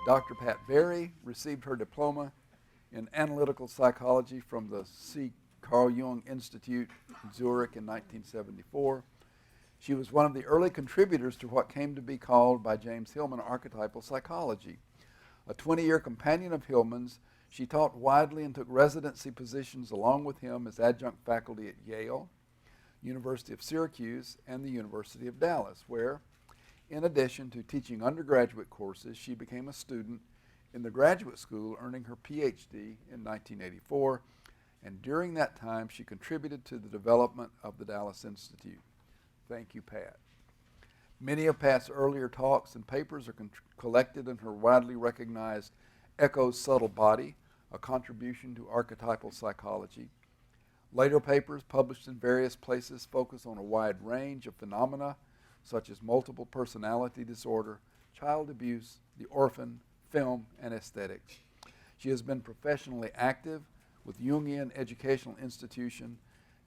Dr. Pat Berry received her diploma in analytical psychology from the C. Carl Jung Institute in Zurich in 1974. She was one of the early contributors to what came to be called by James Hillman Archetypal Psychology. A 20-year companion of Hillman's, she taught widely and took residency positions along with him as adjunct faculty at Yale, University of Syracuse, and the University of Dallas, where, in addition to teaching undergraduate courses, she became a student in the graduate school, earning her Ph.D. in 1984, and during that time she contributed to the development of the Dallas Institute. Thank you, Pat. Many of Pat's earlier talks and papers are collected in her widely recognized Echo's Subtle Body, a contribution to archetypal psychology. Later papers published in various places focus on a wide range of phenomena such as multiple personality disorder, child abuse, the orphan, film, and aesthetics. She has been professionally active with Jungian Educational Institution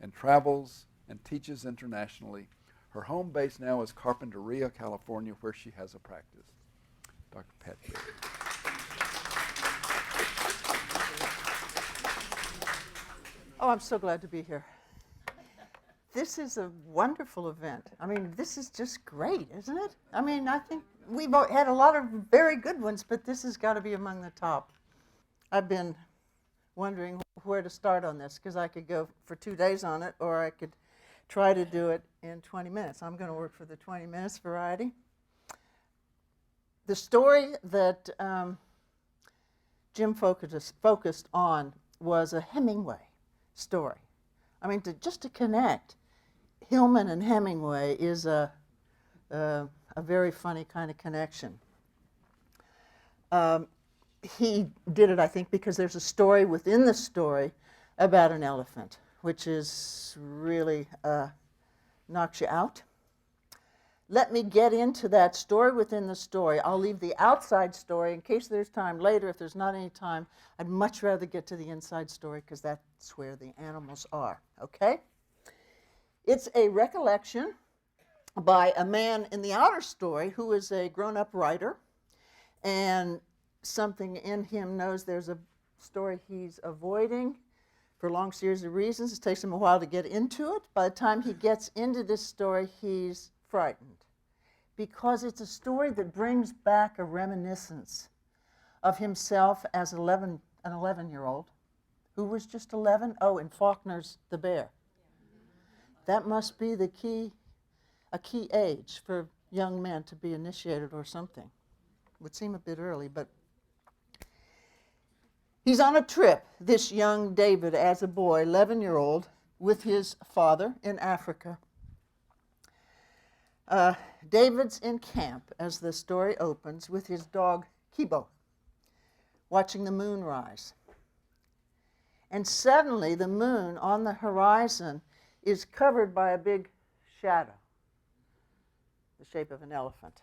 and travels and teaches internationally. Her home base now is Carpinteria, California, where she has a practice. Dr. Pat Berry. Oh, I'm so glad to be here. This is a wonderful event. I mean, this is just great, isn't it? I mean, I think we've had a lot of very good ones, but this has got to be among the top. I've been wondering where to start on this, because I could go for 2 days on it, or I could try to do it in 20 minutes. I'm going to work for the 20 minutes variety. The story that Jim focused on was a Hemingway story. I mean, just to connect Hillman and Hemingway is a very funny kind of connection. He did it, I think, because there's a story within the story about an elephant, which is really knocks you out. Let me get into that story within the story. I'll leave the outside story in case there's time later. If there's not any time, I'd much rather get to the inside story because that's where the animals are, okay? It's a recollection by a man in the outer story who is a grown-up writer, and something in him knows there's a story he's avoiding for a long series of reasons. It takes him a while to get into it. By the time he gets into this story, he's frightened because it's a story that brings back a reminiscence of himself as an 11-year-old who was just 11. Oh, in Faulkner's The Bear. That must be a key age for young men to be initiated or something. Would seem a bit early, but he's on a trip, this young David, as a boy, 11-year-old, with his father in Africa. David's in camp, as the story opens, with his dog, Kibo, watching the moon rise. And suddenly, the moon on the horizon is covered by a big shadow, the shape of an elephant,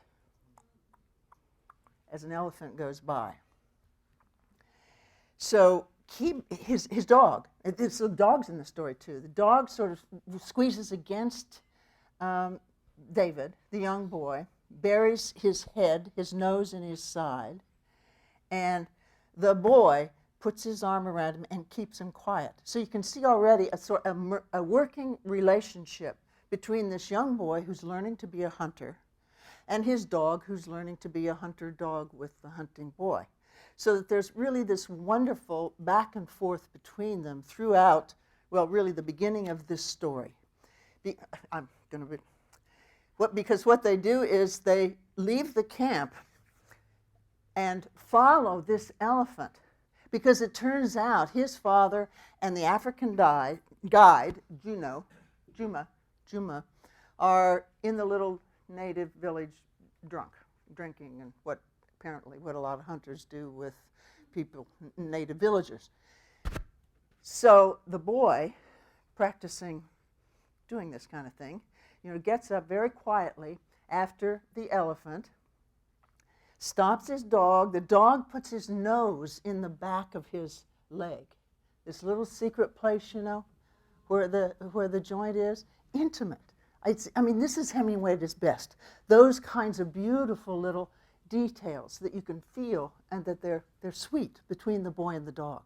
as an elephant goes by. So his dog, there's dogs in the story too, the dog sort of squeezes against David, the young boy, buries his head, his nose in his side, and the boy puts his arm around him and keeps him quiet. So you can see already a working relationship between this young boy who's learning to be a hunter and his dog who's learning to be a hunter dog with the hunting boy. So that there's really this wonderful back and forth between them throughout, well, really the beginning of this story. Because what they do is they leave the camp and follow this elephant, because it turns out his father and the African guide, Juma, are in the little native village drinking, and apparently what a lot of hunters do with people, native villagers. So the boy, practicing doing this kind of thing, gets up very quietly after the elephant, stops his dog. The dog puts his nose in the back of his leg, this little secret place, where the joint is, intimate. This is Hemingway at his best. Those kinds of beautiful little details that you can feel and that they're sweet between the boy and the dog.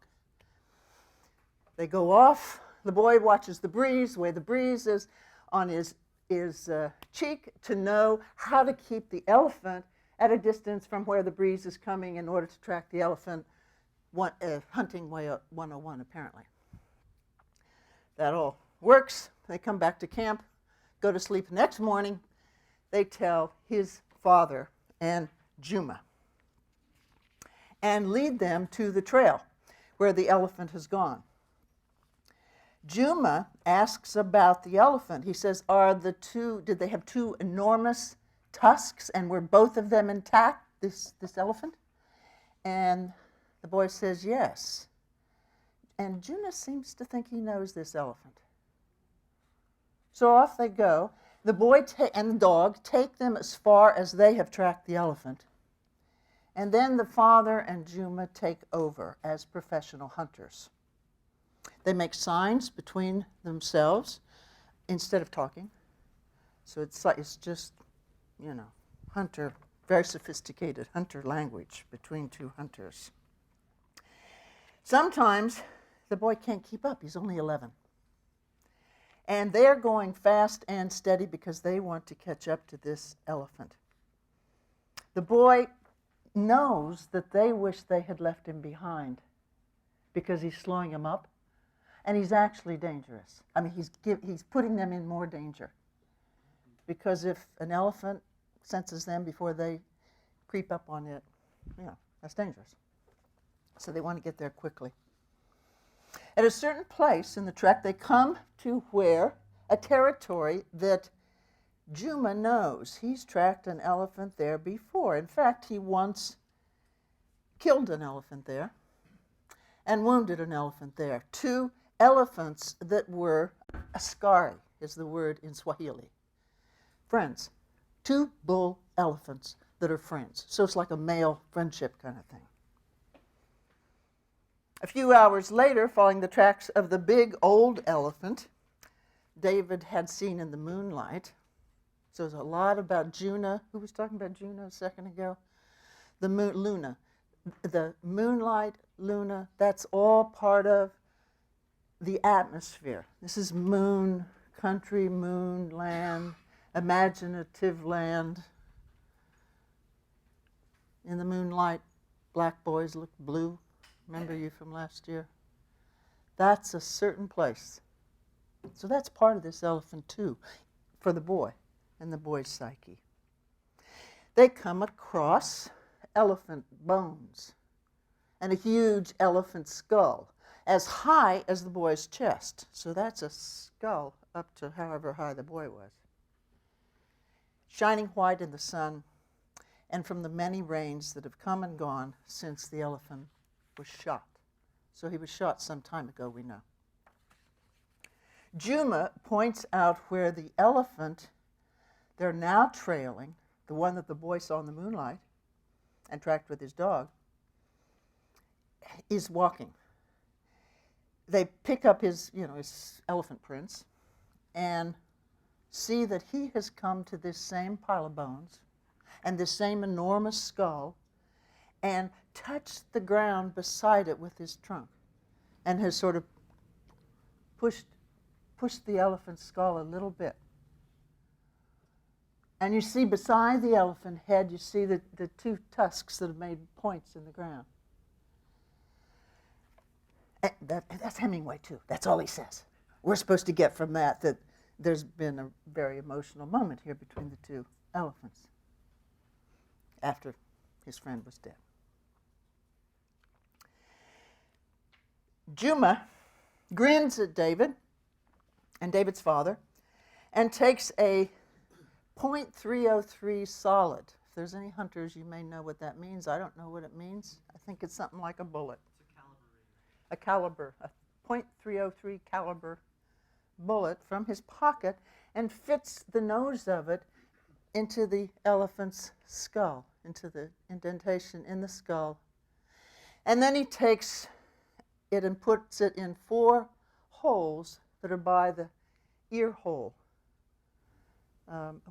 They go off. The boy watches the breeze, the way the breeze is on his cheek, to know how to keep the elephant at a distance from where the breeze is coming in order to track the elephant, hunting way 101 apparently. That all works. They come back to camp, go to sleep. Next morning, they tell his father and Juma and lead them to the trail where the elephant has gone. Juma asks about the elephant. He says, did they have two enormous tusks, and were both of them intact, this elephant? And the boy says, yes. And Juma seems to think he knows this elephant. So off they go. The boy and the dog take them as far as they have tracked the elephant. And then the father and Juma take over as professional hunters. They make signs between themselves instead of talking. So it's just, hunter, very sophisticated hunter language between two hunters. Sometimes the boy can't keep up. He's only 11. And they're going fast and steady because they want to catch up to this elephant. The boy knows that they wish they had left him behind because he's slowing him up. And he's actually dangerous. I mean, he's putting them in more danger. Because if an elephant senses them before they creep up on it, that's dangerous. So they want to get there quickly. At a certain place in the trek, they come to a territory that Juma knows. He's tracked an elephant there before. In fact, he once killed an elephant there and wounded an elephant there. Two elephants that were, askari is the word in Swahili, friends. Two bull elephants that are friends. So it's like a male friendship kind of thing. A few hours later, following the tracks of the big old elephant David had seen in the moonlight. So there's a lot about Juna. Who was talking about Juna a second ago? Luna. The moonlight, Luna, that's all part of the atmosphere. This is moon, country, moon, land, imaginative land. In the moonlight, black boys look blue. Remember you from last year? That's a certain place. So that's part of this elephant too, for the boy and the boy's psyche. They come across elephant bones and a huge elephant skull, as high as the boy's chest. So that's a skull up to however high the boy was. Shining white in the sun, and from the many rains that have come and gone since the elephant was shot. So he was shot some time ago, we know. Juma points out where the elephant they're now trailing, the one that the boy saw in the moonlight and tracked with his dog, is walking. They pick up his elephant prints and see that he has come to this same pile of bones and this same enormous skull and touched the ground beside it with his trunk and has sort of pushed the elephant's skull a little bit. And you see beside the elephant head, you see the two tusks that have made points in the ground. That's Hemingway, too. That's all he says. We're supposed to get from that there's been a very emotional moment here between the two elephants after his friend was dead. Juma grins at David and David's father and takes a .303 solid. If there's any hunters, you may know what that means. I don't know what it means. I think it's something like a bullet. A caliber, a .303 caliber bullet from his pocket, and fits the nose of it into the elephant's skull, into the indentation in the skull. And then he takes it and puts it in 4 holes that are by the ear hole,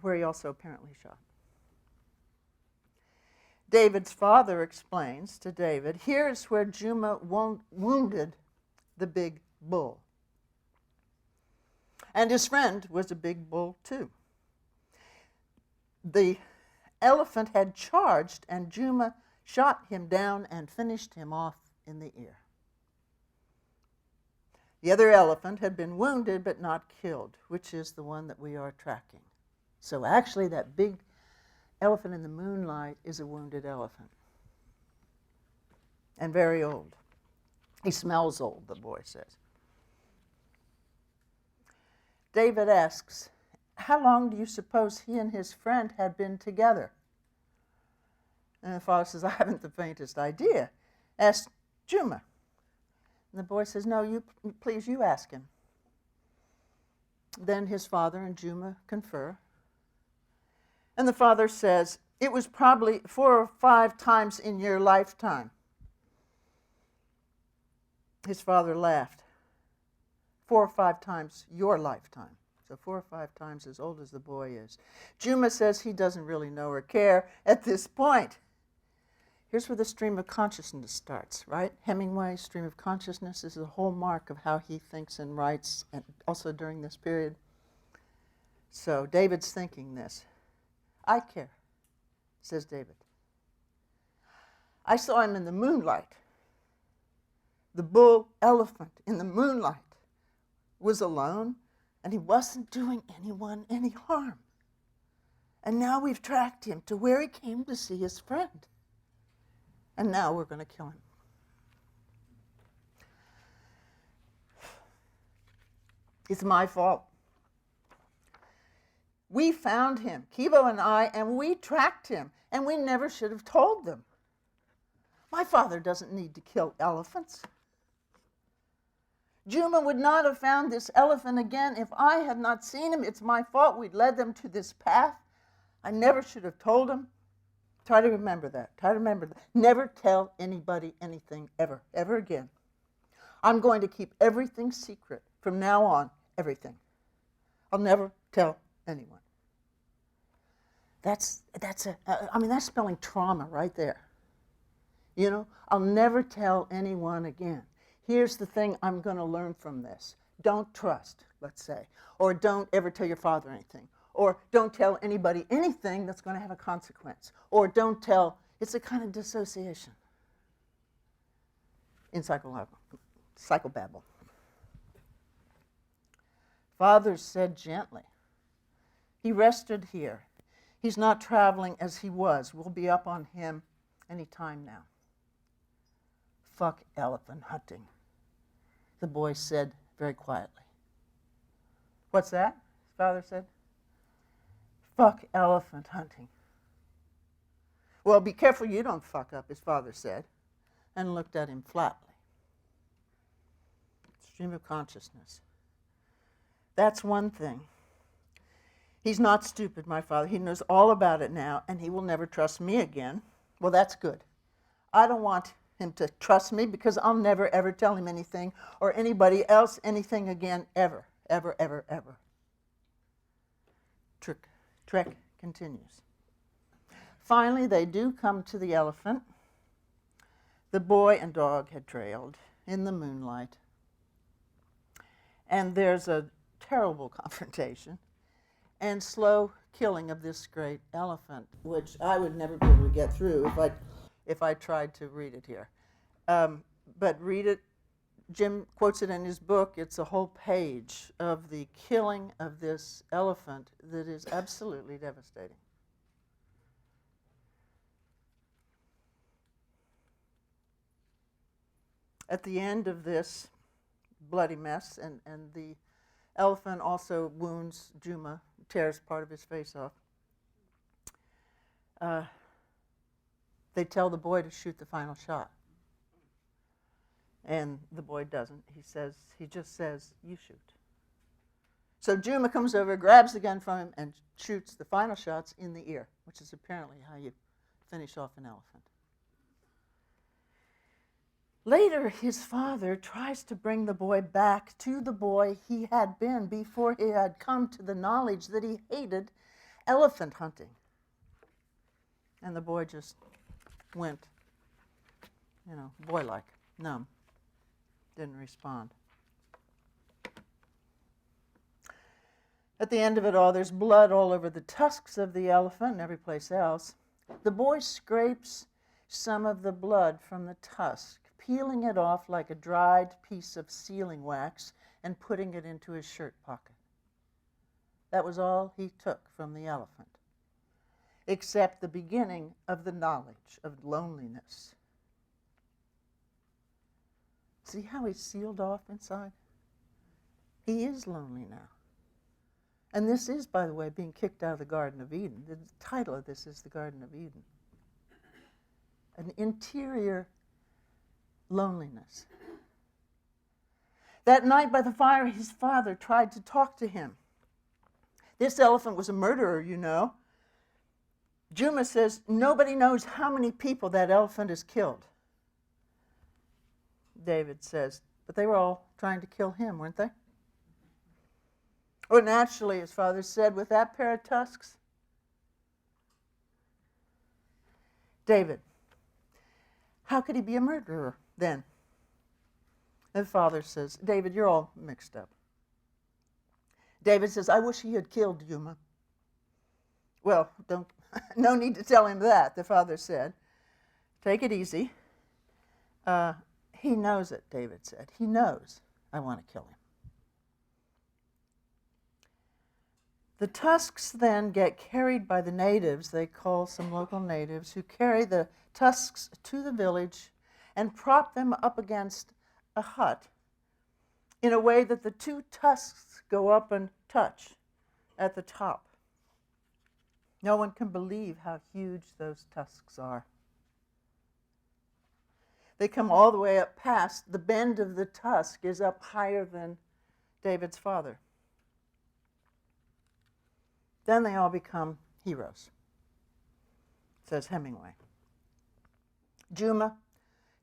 where he also apparently shot. David's father explains to David, here is where Juma wounded the big bull. And his friend was a big bull too. The elephant had charged, and Juma shot him down and finished him off in the ear. The other elephant had been wounded but not killed, which is the one that we are tracking. So actually that big elephant in the moonlight is a wounded elephant. And very old. He smells old, the boy says. David asks, how long do you suppose he and his friend had been together? And the father says, I haven't the faintest idea. Ask Juma. And the boy says, no, please, you ask him. Then his father and Juma confer. And the father says, it was probably 4 or 5 times in your lifetime. His father laughed. 4 or 5 times your lifetime. So 4 or 5 times as old as the boy is. Juma says he doesn't really know or care at this point. Here's where the stream of consciousness starts, right? Hemingway's stream of consciousness is a hallmark of how he thinks and writes, and also during this period. So David's thinking this. I care, says David. I saw him in the moonlight. The bull elephant in the moonlight was alone, and he wasn't doing anyone any harm. And now we've tracked him to where he came to see his friend. And now we're going to kill him. It's my fault. We found him, Kivo and I, and we tracked him, and we never should have told them. My father doesn't need to kill elephants. Juma would not have found this elephant again if I had not seen him. It's my fault. We led them to this path. I never should have told him. Try to remember that. Try to remember that. Never tell anybody anything ever, ever again. I'm going to keep everything secret from now on, everything. I'll never tell anyone. That's spelling trauma right there. You know, I'll never tell anyone again. Here's the thing I'm going to learn from this. Don't trust, let's say, or don't ever tell your father anything. Or don't tell anybody anything that's going to have a consequence. Or don't tell, it's a kind of dissociation in psychobabble. Father said gently, he rested here. He's not traveling as he was. We'll be up on him any time now. Fuck elephant hunting, the boy said very quietly. What's that? His father said. Fuck elephant hunting. Well, be careful you don't fuck up, his father said, and looked at him flatly. Stream of consciousness. That's one thing. He's not stupid, my father. He knows all about it now, and he will never trust me again. Well, that's good. I don't want him to trust me because I'll never, ever tell him anything or anybody else anything again, ever, ever, ever, ever. Trek continues. Finally, they do come to the elephant. The boy and dog had trailed in the moonlight. And there's a terrible confrontation and slow killing of this great elephant, which I would never be able to get through if I tried to read it here. But read it. Jim quotes it in his book. It's a whole page of the killing of this elephant that is absolutely devastating. At the end of this bloody mess, and the elephant also wounds Juma, tears part of his face off, they tell the boy to shoot the final shot. And the boy doesn't. He just says, you shoot. So Juma comes over, grabs the gun from him, and shoots the final shots in the ear, which is apparently how you finish off an elephant. Later, his father tries to bring the boy back to the boy he had been before he had come to the knowledge that he hated elephant hunting. And the boy just went, boy-like, numb, didn't respond. At the end of it all, there's blood all over the tusks of the elephant and every place else. The boy scrapes some of the blood from the tusk, peeling it off like a dried piece of sealing wax and putting it into his shirt pocket. That was all he took from the elephant, except the beginning of the knowledge of loneliness. See how he's sealed off inside? He is lonely now. And this is, by the way, being kicked out of the Garden of Eden. The title of this is the Garden of Eden. An interior loneliness. That night by the fire, his father tried to talk to him. This elephant was a murderer, you know. Juma says nobody knows how many people that elephant has killed. David says, but they were all trying to kill him, weren't they? Or naturally, his father said, with that pair of tusks. David, how could he be a murderer then? And the father says, David, you're all mixed up. David says, I wish he had killed Juma. Well, no need to tell him that, the father said. Take it easy. He knows it, David said. He knows I want to kill him. The tusks then get carried by the natives, they call some local natives, who carry the tusks to the village and prop them up against a hut in a way that the two tusks go up and touch at the top. No one can believe how huge those tusks are. They come all the way up past, the bend of the tusk is up higher than David's father. Then they all become heroes, says Hemingway. Juma,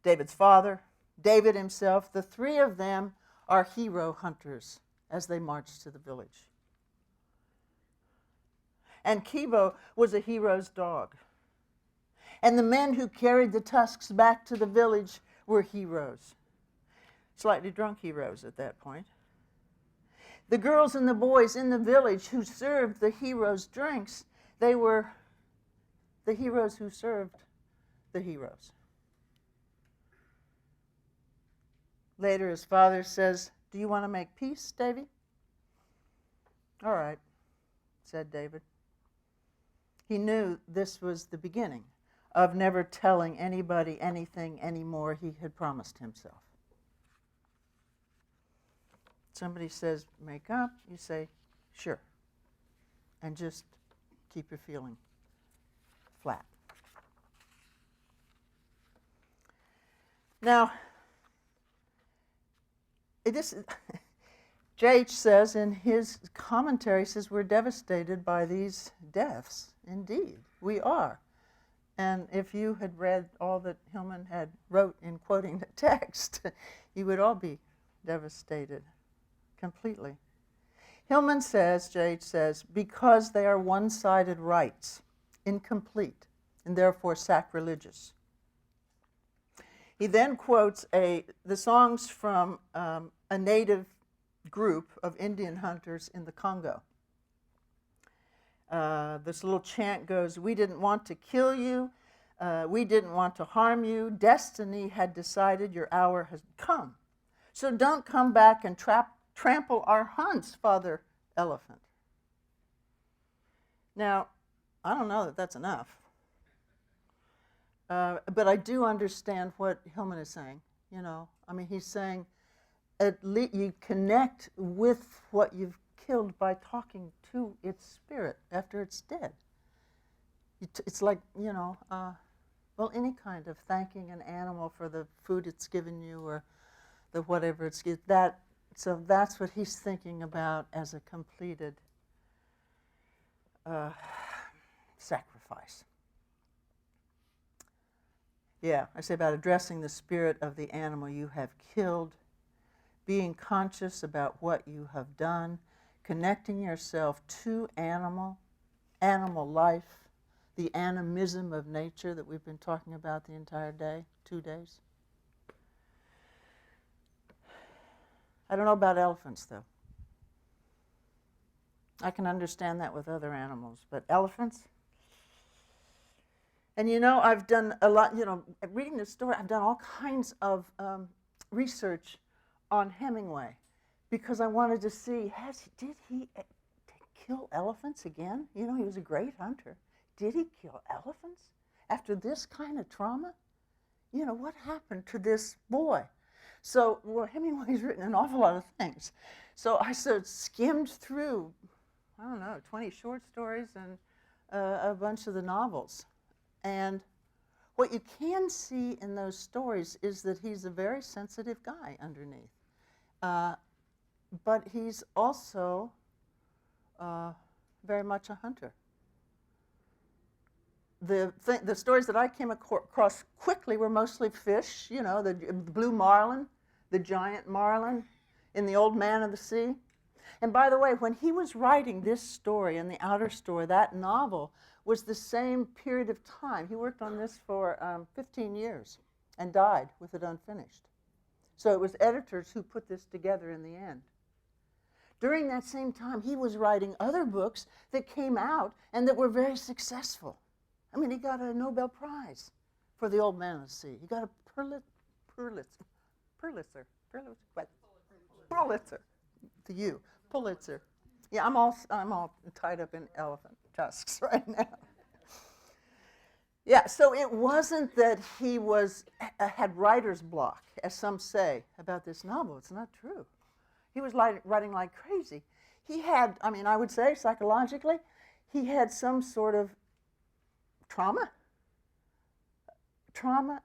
David's father, David himself, the three of them are hero hunters as they march to the village. And Kibo was a hero's dog. And the men who carried the tusks back to the village were heroes. Slightly drunk heroes at that point. The girls and the boys in the village who served the heroes drinks, they were the heroes who served the heroes. Later, his father says, do you want to make peace, Davy? All right, said David. He knew this was the beginning of never telling anybody anything anymore he had promised himself. Somebody says, make up, you say, sure. And just keep your feeling flat. Now, J.H. says in his commentary, says we're devastated by these deaths. Indeed, we are. And if you had read all that Hillman had wrote in quoting the text, you would all be devastated completely. Hillman says, J.H. says, because they are one-sided rites, incomplete, and therefore sacrilegious. He then quotes the songs from a native group of Indian hunters in the Congo. This little chant goes, we didn't want to kill you, we didn't want to harm you, destiny had decided your hour has come. So don't come back and trample our hunts, Father Elephant. Now, I don't know that that's enough. But I do understand what Hillman is saying. You know, I mean, he's saying at least you connect with what you've killed by talking to its spirit after it's dead. It's like, you know, well, any kind of thanking an animal for the food it's given you or the whatever it's given. So that's what he's thinking about as a completed sacrifice. Yeah, I say about addressing the spirit of the animal you have killed, being conscious about what you have done, connecting yourself to animal life, the animism of nature that we've been talking about the entire day, 2 days. I don't know about elephants, though. I can understand that with other animals, but elephants? And you know, I've done a lot, you know, reading this story, I've done all kinds of research on Hemingway because I wanted to see, did he kill elephants again? You know, he was a great hunter. Did he kill elephants after this kind of trauma? You know, what happened to this boy? So, well, Hemingway's written an awful lot of things. So I sort of skimmed through, I don't know, 20 short stories and a bunch of the novels. And what you can see in those stories is that he's a very sensitive guy underneath. But he's also very much a hunter. The stories that I came across quickly were mostly fish, you know, the blue marlin, the giant marlin in The Old Man of the Sea. And by the way, when he was writing this story and The Outer Story, that novel was the same period of time. He worked on this for 15 years and died with it unfinished. So it was editors who put this together in the end. During that same time, he was writing other books that came out and that were very successful. I mean, he got a Nobel Prize for The Old Man of the Sea. He got a Pulitzer. Yeah, I'm all tied up in elephant tusks right now. Yeah, so it wasn't that he had writer's block, as some say about this novel. It's not true. He was writing like crazy. He had, I mean, I would say psychologically, he had some sort of trauma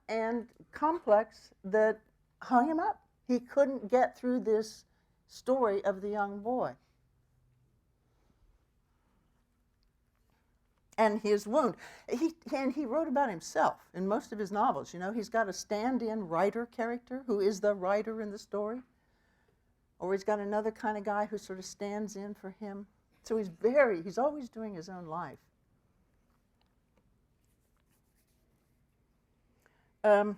and complex that hung him up. He couldn't get through this story of the young boy. And his wound. He wrote about himself in most of his novels. You know, he's got a stand-in writer character who is the writer in the story. Or he's got another kind of guy who sort of stands in for him. So he's always doing his own life. I'd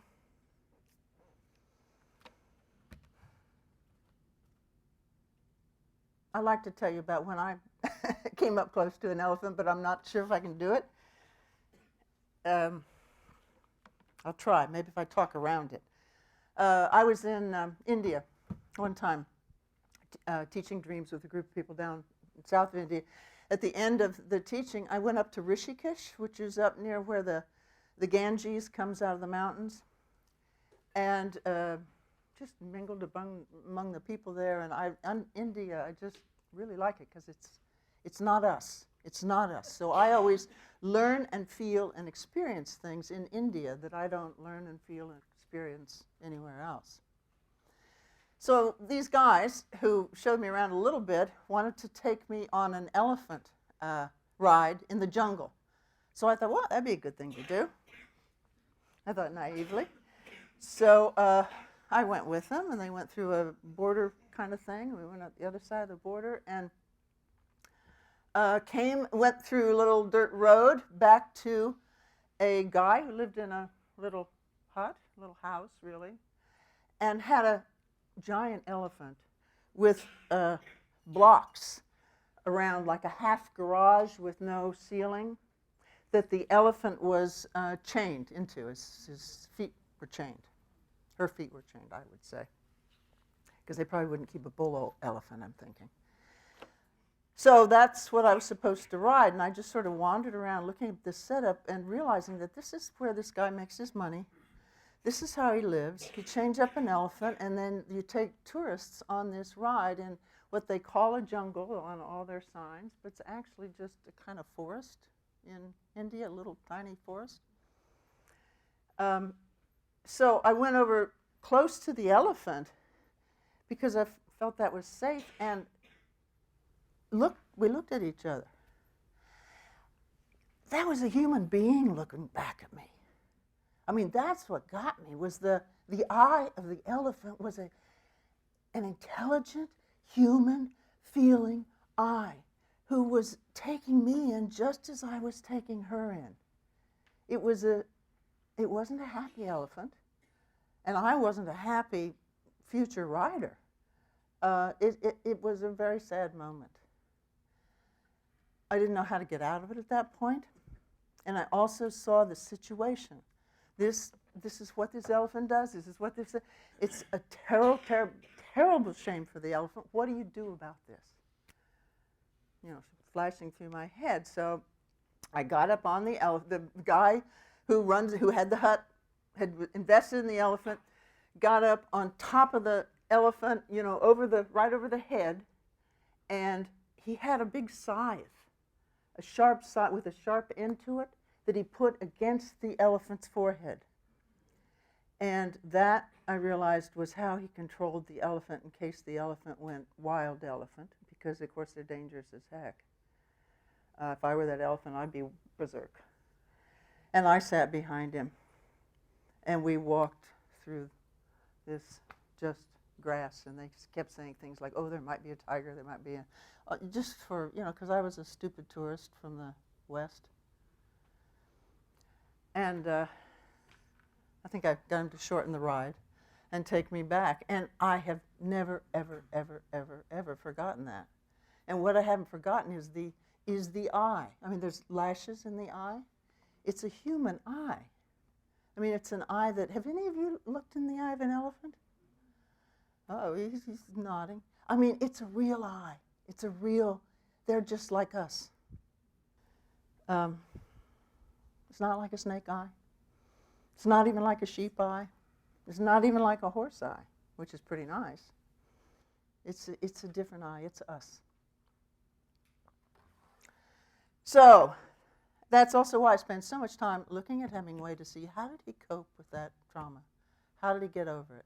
like to tell you about when I came up close to an elephant, but I'm not sure if I can do it. I'll try, maybe if I talk around it. I was in India one time, teaching dreams with a group of people down in south of India. At the end of the teaching, I went up to Rishikesh, which is up near where the Ganges comes out of the mountains, and just mingled among the people there. And India, I just really like it because it's not us. It's not us. So I always learn and feel and experience things in India that I don't learn and feel and experience anywhere else. So these guys who showed me around a little bit wanted to take me on an elephant ride in the jungle. So I thought, well, that'd be a good thing to do. I thought naively. So I went with them, and they went through a border kind of thing. We went up the other side of the border and went through a little dirt road back to a guy who lived in a little house, really, and had a giant elephant with blocks around, like a half garage with no ceiling, that the elephant was chained into. His feet were chained. Her feet were chained, I would say, because they probably wouldn't keep a bull elephant, I'm thinking. So that's what I was supposed to ride, and I just sort of wandered around looking at this setup and realizing that this is where this guy makes his money. This is how he lives. You change up an elephant, and then you take tourists on this ride in what they call a jungle on all their signs, but it's actually just a kind of forest in India, a little tiny forest. So I went over close to the elephant because I felt that was safe, and we looked at each other. That was a human being looking back at me. I mean, that's what got me, was the eye of the elephant was an intelligent, human, feeling eye who was taking me in just as I was taking her in. It wasn't a happy elephant, and I wasn't a happy future rider. It was a very sad moment. I didn't know how to get out of it at that point, and I also saw the situation. This is what this elephant does. This is what this. It's a terrible shame for the elephant. What do you do about this? You know, flashing through my head. So I got up on the elephant. The guy who had the hut, had invested in the elephant, got up on top of the elephant, you know, right over the head, and he had a big scythe, a sharp scythe with a sharp end to it that he put against the elephant's forehead. And that, I realized, was how he controlled the elephant in case the elephant went wild elephant, because, of course, they're dangerous as heck. If I were that elephant, I'd be berserk. And I sat behind him, and we walked through this just grass, and they kept saying things like, oh, there might be a tiger, there might be a... just for, you know, because I was a stupid tourist from the West. And I think I got him to shorten the ride and take me back. And I have never, ever, ever, ever, ever forgotten that. And what I haven't forgotten is the eye. I mean, there's lashes in the eye. It's a human eye. I mean, it's an eye that... Have any of you looked in the eye of an elephant? Oh, he's nodding. I mean, it's a real eye. It's a real... They're just like us. It's not like a snake eye. It's not even like a sheep eye. It's not even like a horse eye, which is pretty nice. It's a different eye. It's us. So that's also why I spend so much time looking at Hemingway to see how did he cope with that trauma? How did he get over it?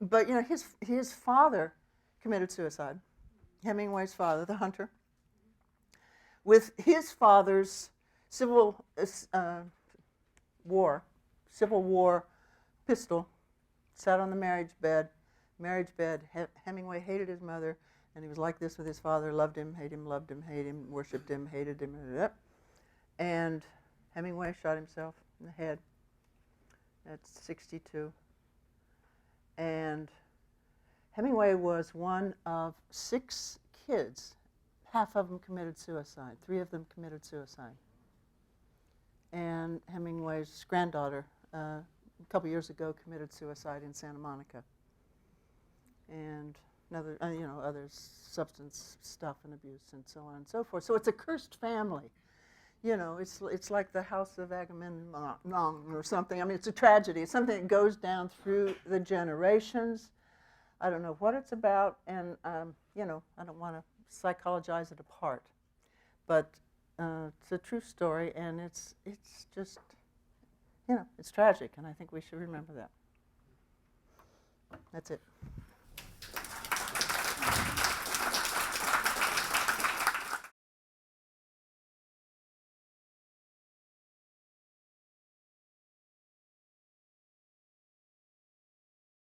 But, you know, his father committed suicide. Hemingway's father, the hunter, with his father's Civil War pistol, sat on the marriage bed. Hemingway hated his mother, and he was like this with his father, loved him, hated him, loved him, hated him, worshipped him, hated him, and Hemingway shot himself in the head at 62. And Hemingway was one of 6 kids. Half of them committed suicide. 3 of them committed suicide. And Hemingway's granddaughter, a couple years ago, committed suicide in Santa Monica. And another, other substance stuff and abuse and so on and so forth. So it's a cursed family. You know, it's like the House of Agamemnon or something. I mean, it's a tragedy. It's something that goes down through the generations. I don't know what it's about, and I don't want to psychologize it apart, but it's a true story, and it's just, it's tragic, and I think we should remember that. That's it.